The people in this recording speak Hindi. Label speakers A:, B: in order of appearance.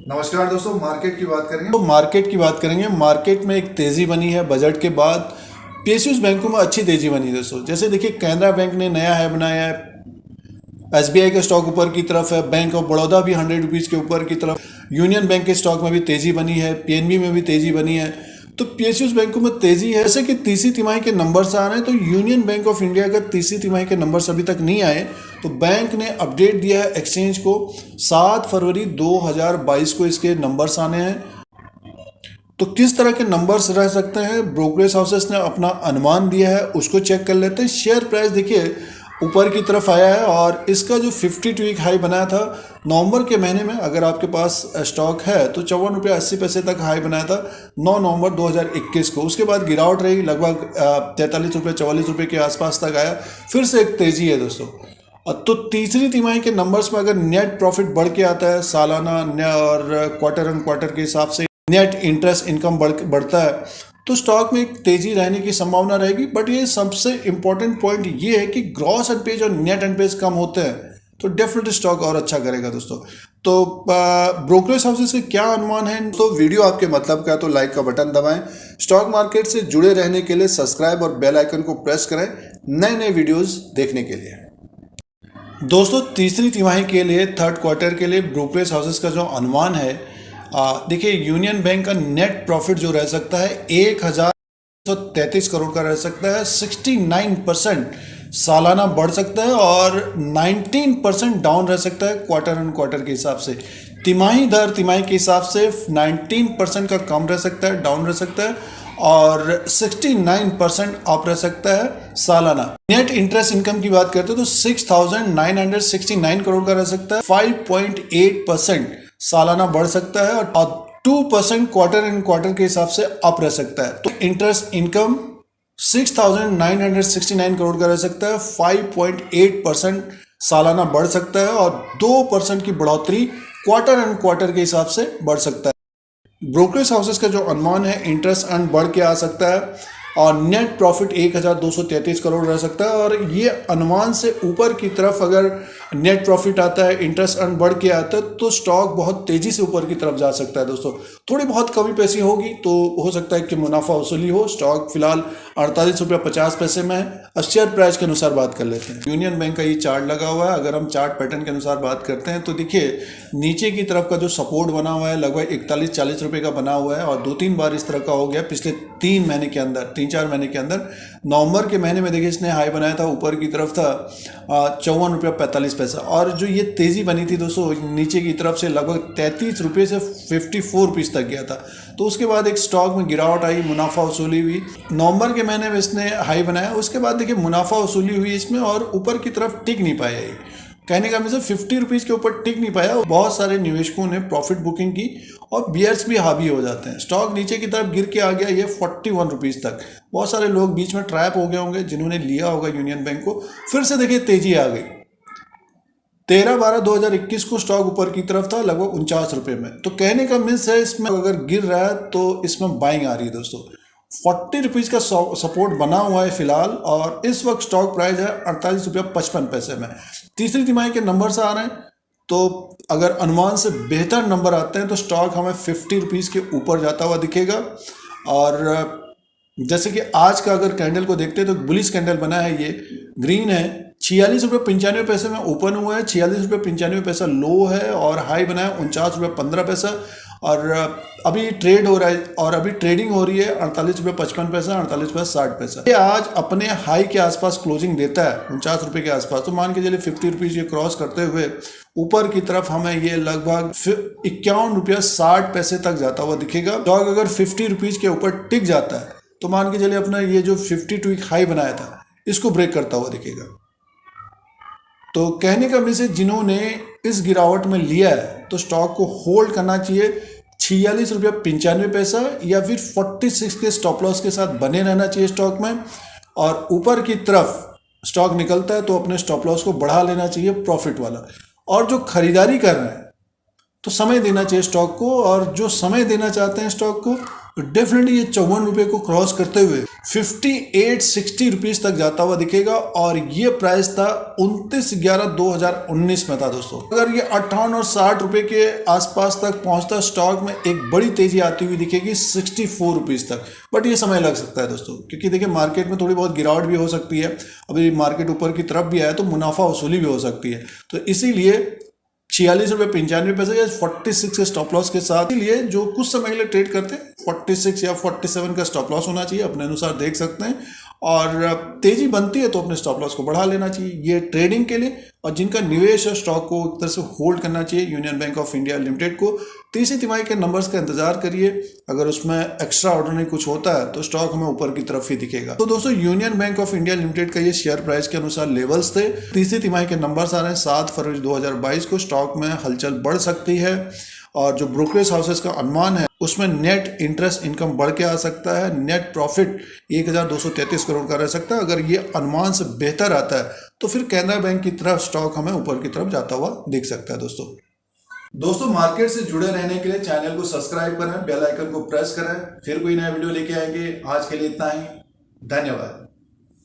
A: नमस्कार दोस्तों, मार्केट की बात करेंगे तो मार्केट में एक तेज़ी बनी है बजट के बाद। पीएसयूज बैंकों में अच्छी तेज़ी बनी है दोस्तों। जैसे देखिए, कैनरा बैंक ने नया है बनाया है, एसबीआई का स्टॉक ऊपर की तरफ है, बैंक ऑफ बड़ौदा भी 100 रुपीज़ के ऊपर की तरफ, यूनियन बैंक के स्टॉक में भी तेज़ी बनी है, पीएनबी में भी तेज़ी बनी है। तो पीएसयूज बैंकों में तेज़ी है। जैसे कि तीसरी तिमाही के नंबर्स आ रहे हैं, तो यूनियन बैंक ऑफ इंडिया का तीसरी तिमाही के नंबर्स अभी तक नहीं आए, तो बैंक ने अपडेट दिया है एक्सचेंज को। 7 फरवरी 2022 को इसके नंबर्स आने हैं। तो किस तरह के नंबर्स रह सकते हैं, ब्रोकरेज हाउसेस ने अपना अनुमान दिया है, उसको चेक कर लेते हैं। शेयर प्राइस देखिए ऊपर की तरफ आया है और इसका जो 52 वीक हाई बनाया था नवंबर के महीने में, अगर आपके पास स्टॉक है तो 54 रुपये 80 पैसे तक हाई बनाया था 9 नवंबर 2021 को। उसके बाद गिरावट रही, लगभग 43 रुपये 44 रुपये के आसपास तक आया। फिर से एक तेज़ी है दोस्तों। तो तीसरी तिमाही के नंबर्स में अगर नेट प्रॉफिट बढ़ के आता है सालाना और क्वार्टर एंड क्वार्टर के हिसाब से नेट इंटरेस्ट इनकम बढ़ता है, तो स्टॉक में एक तेजी रहने की संभावना रहेगी। बट ये सबसे इंपॉर्टेंट पॉइंट ये है कि ग्रॉस एनपीए और नेट एनपीए कम होते हैं, तो डेफिनेटली स्टॉक और अच्छा करेगा दोस्तों। तो ब्रोकरेज हाउसेस के क्या अनुमान है, तो वीडियो आपके मतलब का है तो लाइक का बटन दबाएं। स्टॉक मार्केट से जुड़े रहने के लिए सब्सक्राइब और बेल आइकन को प्रेस करें नए नए वीडियोस देखने के लिए। दोस्तों, तीसरी तिमाही के लिए, थर्ड क्वार्टर के लिए ब्रोकरेज हाउसेस का जो अनुमान है, देखिए यूनियन बैंक का नेट प्रॉफिट जो रह सकता है 1033 करोड़ का रह सकता है। 69% सालाना बढ़ सकता है और 19% डाउन रह सकता है क्वार्टर एंड क्वार्टर के हिसाब से। तिमाही दर तिमाही के हिसाब से 19% का कम रह सकता है, डाउन रह सकता है, और 69% अप रह सकता है सालाना। नेट इंटरेस्ट इनकम की बात करते हैं तो 6,969 करोड़ का रह सकता है। 5.8% सालाना बढ़ सकता है और 2% क्वार्टर एंड क्वार्टर के हिसाब से अप रह सकता है। तो इंटरेस्ट इनकम 6,969 करोड़ का रह सकता है। 5.8% सालाना बढ़ सकता है और 2% की बढ़ोतरी क्वार्टर एंड क्वार्टर के हिसाब से बढ़ सकता है। ब्रोकरेज हाउसेस का जो अनुमान है, इंटरेस्ट अर्न बढ़ के आ सकता है और नेट प्रॉफिट 1,233 करोड़ रह सकता है। और ये अनुमान से ऊपर की तरफ अगर नेट प्रॉफिट आता है, इंटरेस्ट अर्न बढ़ के आता है, तो स्टॉक बहुत तेज़ी से ऊपर की तरफ जा सकता है दोस्तों। थोड़ी बहुत कमी पेशी होगी तो हो सकता है कि मुनाफा वसूली हो। स्टॉक फिलहाल 48 रुपये 50 पैसे में है। अब शेयर प्राइस के अनुसार बात कर लेते हैं। यूनियन बैंक का ये चार्ट लगा हुआ है। अगर हम चार्ट पैटर्न के अनुसार बात करते हैं तो देखिए, नीचे की तरफ का जो सपोर्ट बना हुआ है लगभग 41-40 रुपये का बना हुआ है और 2-3 बार इस तरह का हो गया पिछले 3 महीने के अंदर, 3-4 महीने के अंदर। नवंबर के महीने में देखिए इसने हाई बनाया था, ऊपर की तरफ था 54 रुपये 45 पैसा, और जो ये तेज़ी बनी थी दोस्तों नीचे की तरफ से लगभग 33 रुपये से 54 रुपीज़ तक गया था। तो उसके बाद एक स्टॉक में गिरावट आई, मुनाफा वसूली हुई। नवंबर के महीने में इसने हाई बनाया, उसके बाद देखिए मुनाफा वसूली हुई इसमें और ऊपर की तरफ टिक नहीं पाया। ये कहने का मतलब 50 रुपीज़ के ऊपर टिक नहीं पाया। बहुत सारे निवेशकों ने प्रॉफिट बुकिंग की और बियर्स भी हावी हो जाते हैं। स्टॉक नीचे की तरफ गिर के आ गया ये 41 रुपीज़ तक। बहुत सारे लोग बीच में ट्रैप हो गए होंगे जिन्होंने लिया होगा यूनियन बैंक को। फिर से देखिए तेजी आ गई। 13/12/2021 को स्टॉक ऊपर की तरफ था लगभग 49 रुपये में। तो कहने का मीन्स है इसमें अगर गिर रहा है तो इसमें बाइंग आ रही है दोस्तों। 40 रुपीज़ का सपोर्ट बना हुआ है फिलहाल और इस वक्त स्टॉक प्राइस है 48 रुपये 55 पैसे में। तीसरी तिमाही के नंबर्स आ रहे हैं, तो अगर अनुमान से बेहतर नंबर आते हैं तो स्टॉक हमें 50 रुपीज़ के ऊपर जाता हुआ दिखेगा। और जैसे कि आज का अगर कैंडल को देखते हैं तो बुलिश कैंडल बना है, ये ग्रीन है। 46 रुपये 95 पैसे में ओपन हुआ है, 46 रुपये 95 पैसा लो है और हाई बनाया 49 रुपये 15 पैसा। और अभी ट्रेड हो रहा है और अभी ट्रेडिंग हो रही है 48 रुपये 55 पैसा, 48 रुपये 60 पैसा। ये आज अपने हाई के आसपास क्लोजिंग देता है 49 रुपये के आसपास। तो मान के चलिए 50 रुपीज़ ये क्रॉस करते हुए ऊपर की तरफ हमें ये लगभग 51 रुपये 60 पैसे तक जाता हुआ दिखेगा। स्टॉक अगर 50 रुपीज़ के ऊपर टिक जाता है तो मान के चलिए अपना ये जो 52 वीक हाई बनाया था इसको ब्रेक करता हुआ दिखेगा। तो कहने का मैसेज, जिन्होंने इस गिरावट में लिया है तो स्टॉक को होल्ड करना चाहिए। 46 रुपये 95 पैसा या फिर 46 के स्टॉप लॉस के साथ बने रहना चाहिए स्टॉक में। और ऊपर की तरफ स्टॉक निकलता है तो अपने स्टॉप लॉस को बढ़ा लेना चाहिए प्रॉफिट वाला। और जो खरीदारी कर रहे हैं तो समय देना चाहिए स्टॉक को, और जो समय देना चाहते हैं स्टॉक को डेफिनेटली ये 54 रुपये को क्रॉस करते हुए 5860 रुपीज तक जाता हुआ दिखेगा। और ये प्राइस था 29/11/2019 में था दोस्तों। अगर ये 58 और 60 रुपए के आसपास तक पहुंचता स्टॉक में एक बड़ी तेजी आती हुई दिखेगी 64 रुपीज तक। बट ये समय लग सकता है दोस्तों, क्योंकि देखिए मार्केट में थोड़ी बहुत गिरावट भी हो सकती है। अभी मार्केट ऊपर की तरफ भी आया तो मुनाफा वसूली भी हो सकती है। तो इसीलिए 46.95 या 46 के स्टॉप लॉस के साथ, इसलिए जो कुछ समय के लिए ट्रेड करते हैं 46 या 47 का स्टॉप लॉस होना चाहिए, अपने अनुसार देख सकते हैं। और तेजी बनती है तो अपने स्टॉप लॉस को बढ़ा लेना चाहिए, ये ट्रेडिंग के लिए। और जिनका निवेश है स्टॉक को एक तरह से होल्ड करना चाहिए union bank of India limited को। तीसरी तिमाही के नंबर्स का इंतजार करिए, अगर उसमें एक्स्ट्रा ऑर्डिनरी कुछ होता है तो स्टॉक हमें ऊपर की तरफ ही दिखेगा। तो दोस्तों union bank of India limited का ये शेयर प्राइस के अनुसार लेवल्स थे। तीसरी तिमाही के नंबर्स आ रहे हैं 7 फरवरी 2022 को। स्टॉक में हलचल बढ़ सकती है और जो ब्रोकरेज हाउसेस का अनुमान है उसमें नेट इंटरेस्ट इनकम बढ़ के आ सकता है। नेट प्रॉफिट 1233 करोड़ का रह सकता है। अगर ये अनुमान से बेहतर आता है तो फिर कैनरा बैंक की तरफ स्टॉक हमें ऊपर की तरफ जाता हुआ दिख सकता है। दोस्तों मार्केट से जुड़े रहने के लिए चैनल को सब्सक्राइब करें, बेल आइकन को प्रेस करें। फिर कोई नया वीडियो लेके आएंगे। आज के लिए इतना ही, धन्यवाद।